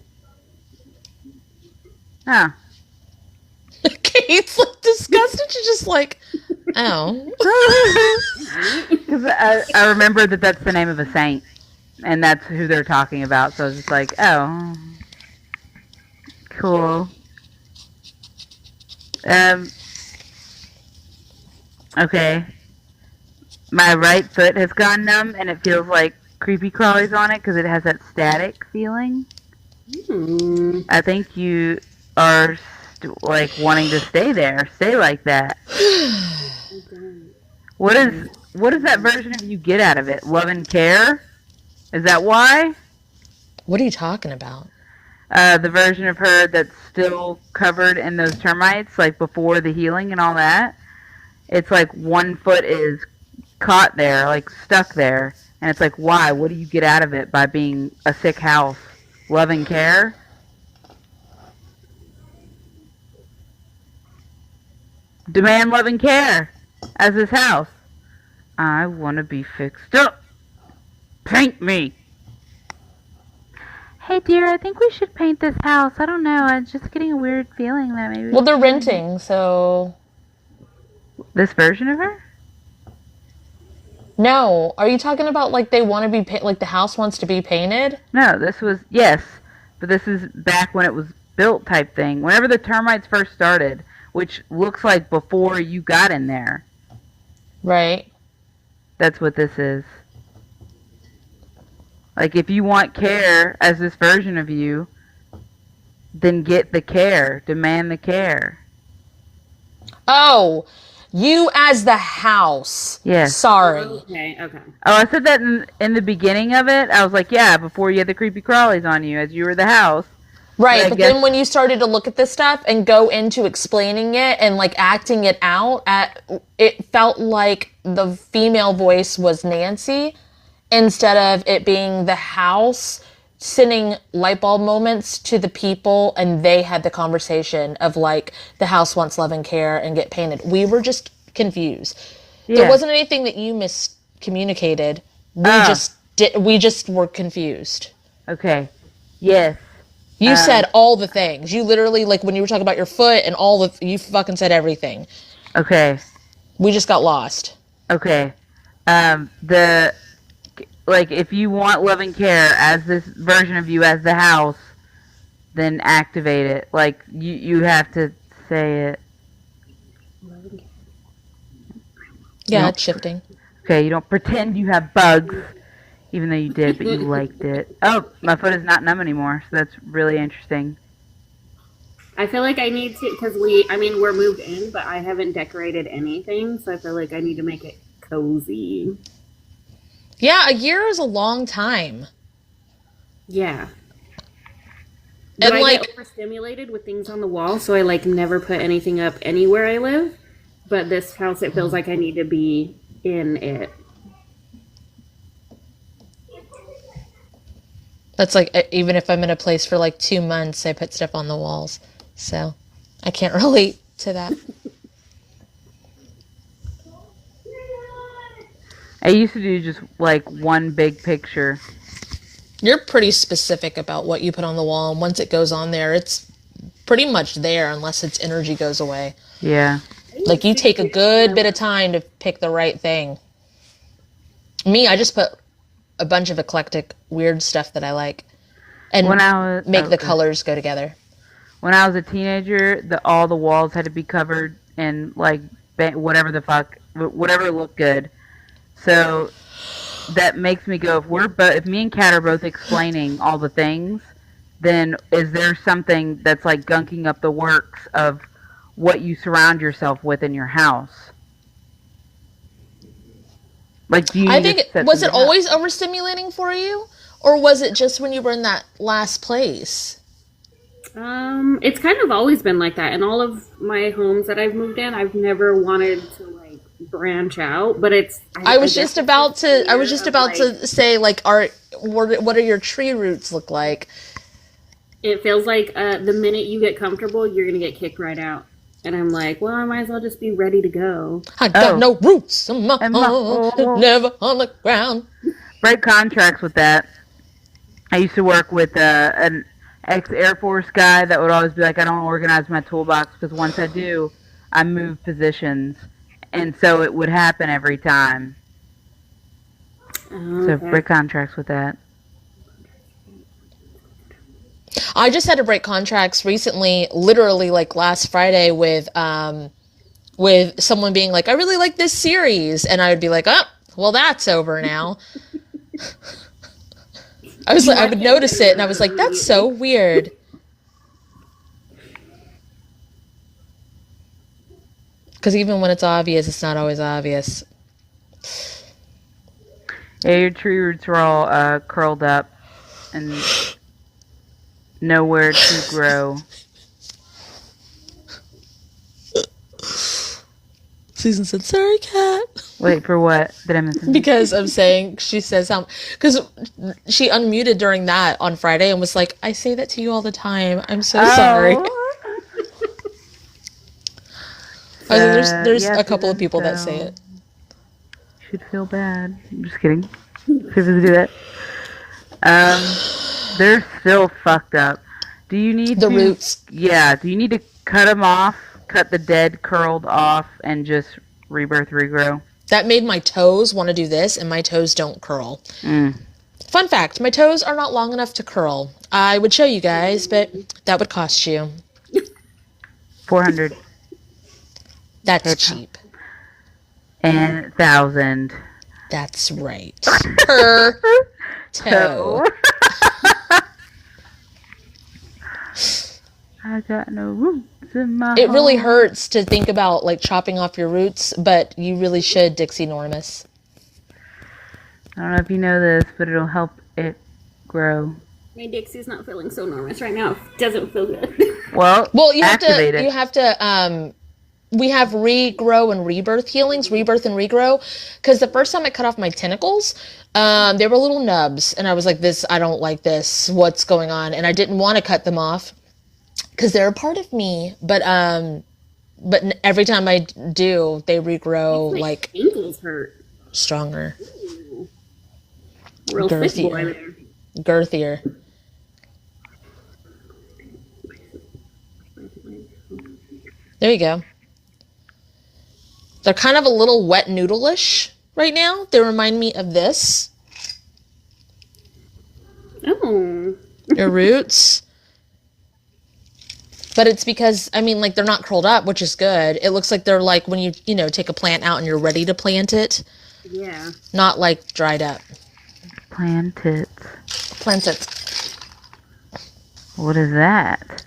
S1: Oh.
S2: Kate's like disgusted. She's just like, oh.
S1: Because I remember that's the name of a saint. And that's who they're talking about. So I was just like, oh. Cool. Okay. My right foot has gone numb and it feels like creepy crawlies on it because it has that static feeling. I think you are like wanting to stay there. Stay like that. What does that version of you get out of it? Love and care? Is that why?
S2: What are you talking about?
S1: The version of her that's still covered in those termites, like before the healing and all that. It's like one foot is caught there, like stuck there, and it's like, why? What do you get out of it by being a sick house? Love and care? Demand love and care as this house. I want to be fixed up. Paint me. Hey dear, I think we should paint this house. I don't know. I'm just getting a weird feeling that maybe.
S2: Well, they're renting, so.
S1: This version of her?
S2: No. Are you talking about like they want to be like the house wants to be painted?
S1: No, this was yes, but this is back when it was built type thing. Whenever the termites first started, which looks like before you got in there.
S2: Right.
S1: That's what this is. Like, if you want care as this version of you, then get the care. Demand the care.
S2: Oh, you as the house.
S1: Yes.
S2: Sorry.
S4: Okay.
S1: Oh, I said that in the beginning of it. I was like, yeah, before you had the creepy crawlies on you as you were the house.
S2: Right, but then when you started to look at this stuff and go into explaining it and like acting it out, it felt like the female voice was Nancy instead of it being the house sending light bulb moments to the people, and they had the conversation of like the house wants love and care and get painted. We were just confused. Yeah. There wasn't anything that you miscommunicated. We just were confused.
S1: Okay. Yes.
S2: You said all the things. You literally, like, when you were talking about your foot and you fucking said everything.
S1: Okay.
S2: We just got lost.
S1: Okay. If you want love and care as this version of you as the house, then activate it. Like, you have to say it.
S2: Yeah, it's shifting.
S1: Okay, you don't pretend you have bugs. Even though you did, but you liked it. Oh, my foot is not numb anymore, so that's really interesting.
S4: I feel like I need to, because we're moved in, but I haven't decorated anything, so I feel like I need to make it cozy.
S2: Yeah, a year is a long time.
S4: Yeah. But I get overstimulated with things on the wall, so I never put anything up anywhere I live. But this house, it feels like I need to be in it.
S2: That's like, even if I'm in a place for 2 months, I put stuff on the walls. So I can't relate to that.
S1: I used to do just one big picture.
S2: You're pretty specific about what you put on the wall, and once it goes on there, it's pretty much there unless its energy goes away.
S1: Yeah.
S2: You take a good bit of time to pick the right thing. Me, I just put a bunch of eclectic, weird stuff that I like, and make the colors go together.
S1: When I was a teenager, all the walls had to be covered in whatever looked good. So that makes me go, if me and Kat are both explaining all the things, then is there something that's gunking up the works of what you surround yourself with in your house?
S2: I think was it always overstimulating for you, or was it just when you were in that last place?
S4: It's kind of always been like that. In all of my homes that I've moved in, I've never wanted to branch out. But
S2: I was just about to say what are your tree roots look like?
S4: It feels like the minute you get comfortable, you're gonna get kicked right out. And I'm like, well, I might as well just be ready to go.
S2: I got no roots in my home, never on the ground.
S1: Break contracts with that. I used to work with an ex-Air Force guy that would always be like, I don't organize my toolbox because once I do, I move positions. And so it would happen every time. Okay. So break contracts with that.
S2: I just had to break contracts recently, literally last Friday with someone being like, I really like this series. And I would be like, oh, well, that's over now. I would notice it and I was like, that's so weird. Because even when it's obvious, it's not always obvious.
S1: Yeah, your tree roots are all curled up and nowhere to grow.
S2: Susan said, "Sorry, cat."
S1: Wait, for what? Did I miss something?
S2: Because I'm saying, she says how, because she unmuted during that on Friday and was like, "I say that to you all the time. I'm so sorry." I think there's a couple of people that say it.
S1: You should feel bad. I'm just kidding. People do that. They're still fucked up. Do you need
S2: the roots?
S1: Yeah. Do you need to cut them off? Cut the dead curled off and just rebirth, regrow?
S2: That made my toes want to do this, and my toes don't curl. Fun fact, my toes are not long enough to curl. I would show you guys, but that would cost you
S1: $400.
S2: That's cheap.
S1: And 1,000.
S2: That's right. Per toe.
S1: I got no roots in my
S2: It really
S1: heart.
S2: hurts to think about like chopping off your roots, but you really should, Dixie Normus.
S1: I don't know if you know this, but it'll help it grow.
S4: My Dixie's not feeling so enormous right now. It doesn't feel good.
S1: Well,
S2: you have
S1: activate
S2: to.
S1: it.
S2: You have to. We have regrow and rebirth healings, rebirth and regrow. Because the first time I cut off my tentacles, they were little nubs, and I was like, "This, I don't like this. What's going on?" And I didn't want to cut them off because they're a part of me. But every time I do, they regrow like
S4: ankles hurt.
S2: Stronger,
S4: Real thick boy there.
S2: Girthier. There you go. They're kind of a little wet noodle-ish right now. They remind me of this.
S4: Oh.
S2: Your roots. But it's because, I mean, like, they're not curled up, which is good. It looks like they're like when you take a plant out and you're ready to plant it.
S4: Yeah.
S2: Not like dried up.
S1: Plant it.
S2: Plant it.
S1: What is that?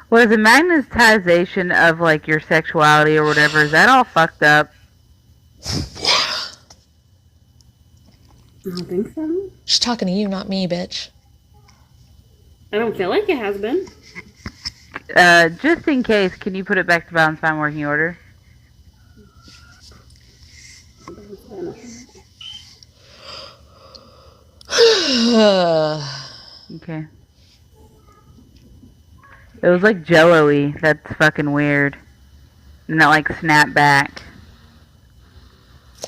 S1: What is the magnetization of like your sexuality or whatever? Is that all fucked up?
S4: I don't think so.
S2: She's talking to you, not me, bitch.
S4: I don't feel like it has been.
S1: Just in case, can you put it back to balance fine working order? Okay. It was like jello-y. That's fucking weird. And that like snap back.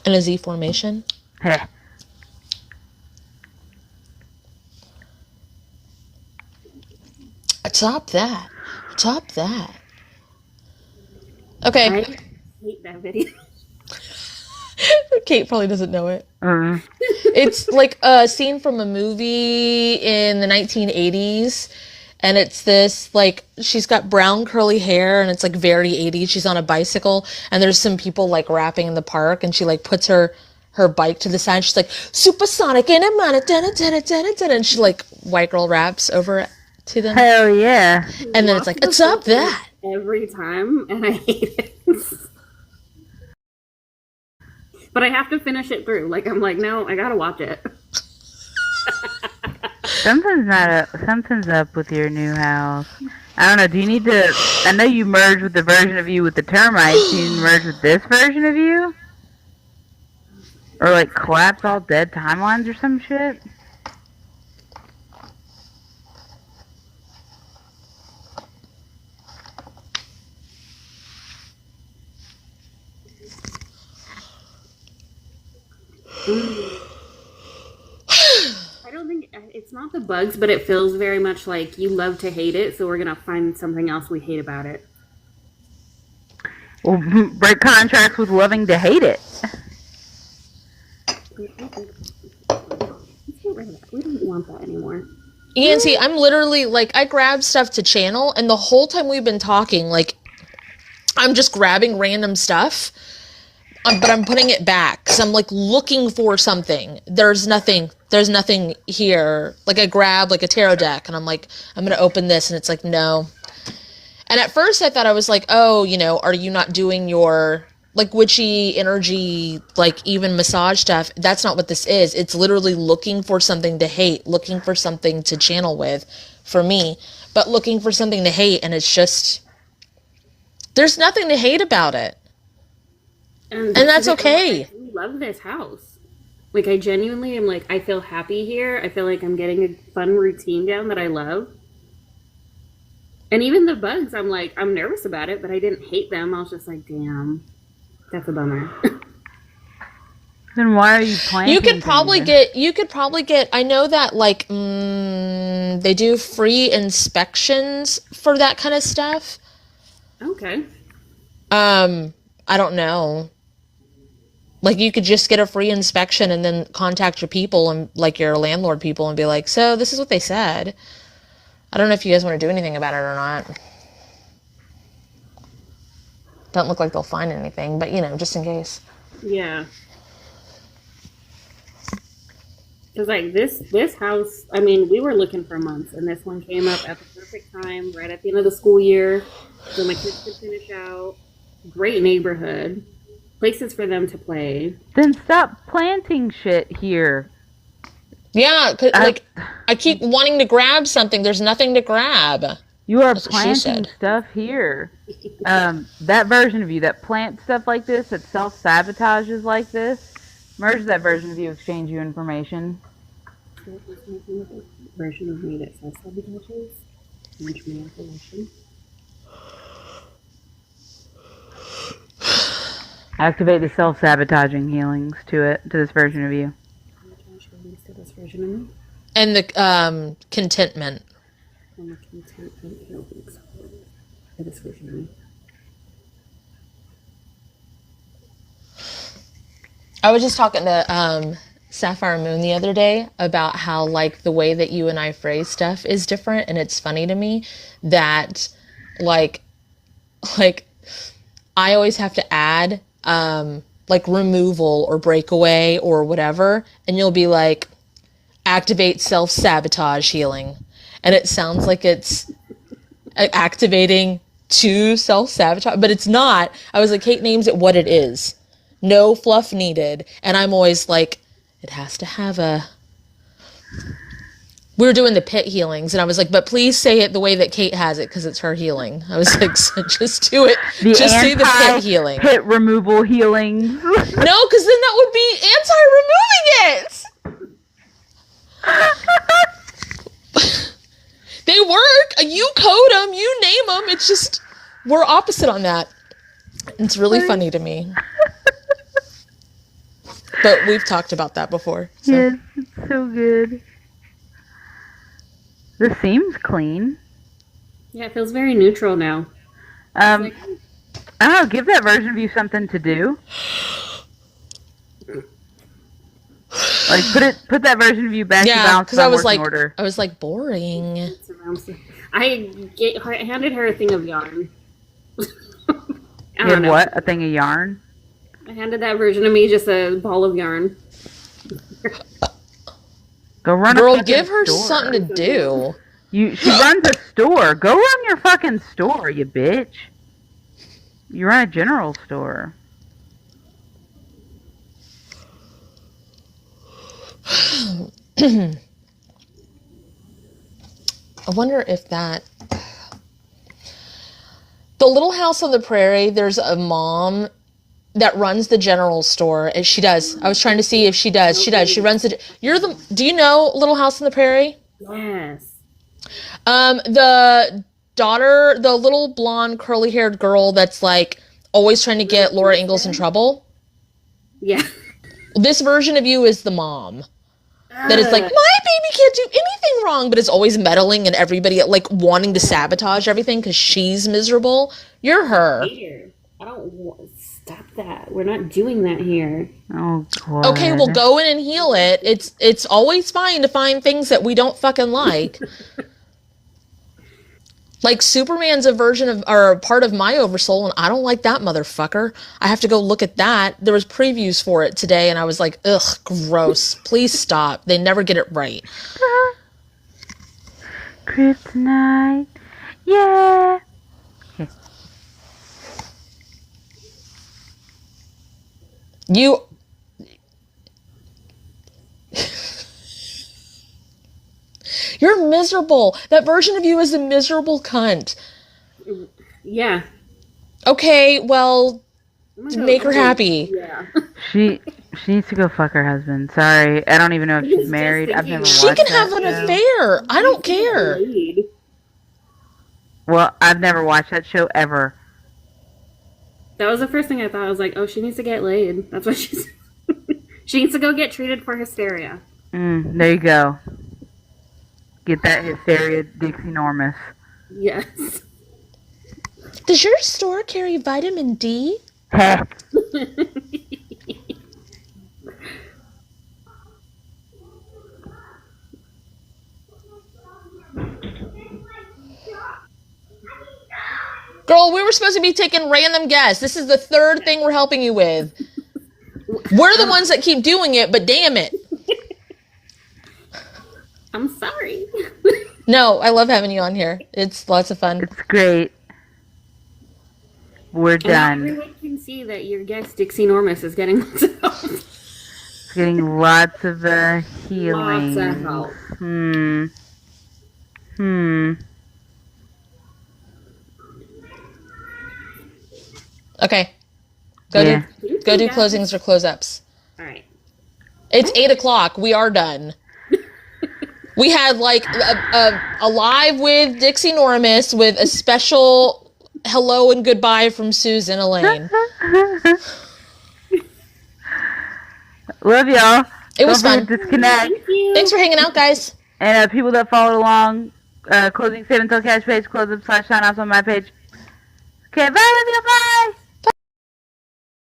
S2: In a Z formation.
S1: Heh.
S2: Top that. Top that. Okay.
S4: I hate that video.
S2: Kate probably doesn't know it. It's like a scene from a movie in the 1980s. And it's this, like, she's got brown curly hair and it's like very 80s. She's on a bicycle and there's some people like rapping in the park and she like puts her bike to the side. She's like, supersonic in a minute, and she like white girl raps over it to them.
S1: Hell yeah.
S2: And then it's like, it's up that.
S4: Every time, and I hate it. But I have to finish it through. Like, I'm like, no, I gotta watch it.
S1: Something's up with your new house. I don't know, do you need to... I know you merged with the version of you with the termites. Do you merge with this version of you? Or, like, collapse all dead timelines or some shit?
S4: I don't think it's not the bugs, but it feels very much like you love to hate it, so we're gonna find something else we hate about it.
S1: Well, break contracts with loving to hate it.
S4: Let's get rid of that. We don't want that anymore.
S2: You can see, I'm literally, like, I grab stuff to channel, and the whole time we've been talking, like, I'm just grabbing random stuff, but I'm putting it back, because I'm, like, looking for something. There's nothing here. Like, I grab, like, a tarot deck, and I'm like, I'm going to open this, and it's like, no. And at first I thought I was like, oh, are you not doing your like witchy energy, like even massage stuff. That's not what this is. It's literally looking for something to hate, looking for something to channel with, for me, but looking for something to hate, and it's just, there's nothing to hate about it. And that's okay.
S4: I love this house. Like, I genuinely am like, I feel happy here. I feel like I'm getting a fun routine down that I love. And even the bugs, I'm like, I'm nervous about it, but I didn't hate them. I was just like, damn, that's a bummer.
S1: Then why are you planting?
S2: You could probably get, I know that, like, they do free inspections for that kind of stuff.
S4: Okay.
S2: I don't know. Like, you could just get a free inspection and then contact your people and, like, your landlord people and be like, so this is what they said. I don't know if you guys want to do anything about it or not. Don't look like they'll find anything, but, you know, just in case.
S4: Yeah. Because, like, this house, I mean, we were looking for months, and this one came up at the perfect time, right at the end of the school year, so my kids could finish out. Great neighborhood. Places for them to play.
S1: Then stop planting shit here.
S2: Yeah, like, I keep wanting to grab something. There's nothing to grab.
S1: You are planting stuff here. That version of you that plants stuff like this, that self-sabotages like this, merge that version of you, exchange you information.
S4: Version of me that self-sabotages? Merge me information.
S1: Activate the self-sabotaging healings to this version of you.
S4: This version of me.
S2: And the contentment.
S4: And the contentment healings for this version of me.
S2: I was just talking to Sapphire Moon the other day about how, like, the way that you and I phrase stuff is different, and it's funny to me that, like I always have to add like removal or breakaway or whatever, and you'll be like, activate self-sabotage healing, and it sounds like it's activating to self-sabotage, but it's not. I was like, Kate names it what it is. No fluff needed. And I'm always like, it has to have a... We were doing the pit healings, and I was like, but please say it the way that Kate has it, because it's her healing. I was like, so just do it. Just say the pit healing.
S1: Pit removal healing.
S2: No, because then that would be anti-removing it. They work. You code them. You name them. It's just, we're opposite on that. It's really funny to me. But we've talked about that before. So.
S1: Yes, it's so good. This seems clean.
S4: Yeah, it feels very neutral now.
S1: I don't know, give that version of you something to do. Like, put that version of you back to balance
S2: because I was like,
S1: order.
S2: I was like, boring.
S4: I handed her a thing of yarn.
S1: You had what? A thing of yarn?
S4: I handed that version of me just a ball of yarn.
S1: Go run
S2: Girl,
S1: a
S2: give her
S1: store.
S2: something to do.
S1: She runs a store. Go run your fucking store, you bitch. You run a general store.
S2: I wonder if that... The Little House on the Prairie, there's a mom that runs the general store. And she does. I was trying to see if she does. She does. She runs the... Do you know Little House on the Prairie?
S4: Yes.
S2: The daughter, the little blonde curly-haired girl that's, like, always trying to get Laura Ingalls in trouble?
S4: Yeah.
S2: This version of you is the mom. That is like, my baby can't do anything wrong, but is always meddling and everybody, like, wanting to sabotage everything because she's miserable. You're her.
S4: I don't want... Stop that. We're not doing that here.
S1: Oh, God.
S2: Okay, well, go in and heal it. It's always fine to find things that we don't fucking like. Like, Superman's a version of, or a part of my oversoul, and I don't like that motherfucker. I have to go look at that. There was previews for it today, and I was like, ugh, gross. Please stop. They never get it right.
S1: Kryptonite. Yeah.
S2: You... You're miserable. That version of you is a miserable cunt.
S4: Yeah.
S2: Okay, well, make her happy.
S4: Yeah.
S1: She needs to go fuck her husband. Sorry, I don't even know if she's married. I've never watched
S2: She can have
S1: that
S2: an
S1: show.
S2: affair. I don't care.
S1: Well, I've never watched that show ever.
S4: That was the first thing I thought. I was like, oh, she needs to get laid. That's what she's... She needs to go get treated for hysteria.
S1: There you go. Get that hysteria Dixie-normous.
S4: Yes.
S2: Does your store carry vitamin D? Girl, we were supposed to be taking random guests. This is the third thing we're helping you with. We're the ones that keep doing it, but damn it.
S4: I'm sorry.
S2: No, I love having you on here. It's lots of fun.
S1: It's great. We're done.
S4: Everyone can see that your guest, Dixie Normus, is getting lots of help.
S1: It's getting lots of healing.
S4: Lots of help.
S2: Okay. Go do closings or close-ups.
S4: All right.
S2: It's 8:00. We are done. We had like a live with Dixie Normus with a special hello and goodbye from Susan Elaine.
S1: Love y'all.
S2: It was fun.
S1: Disconnect.
S2: Thanks for hanging out, guys.
S1: And people that followed along, closing statements on cash page, close up / sign offs on my page. Okay, bye, love you, bye.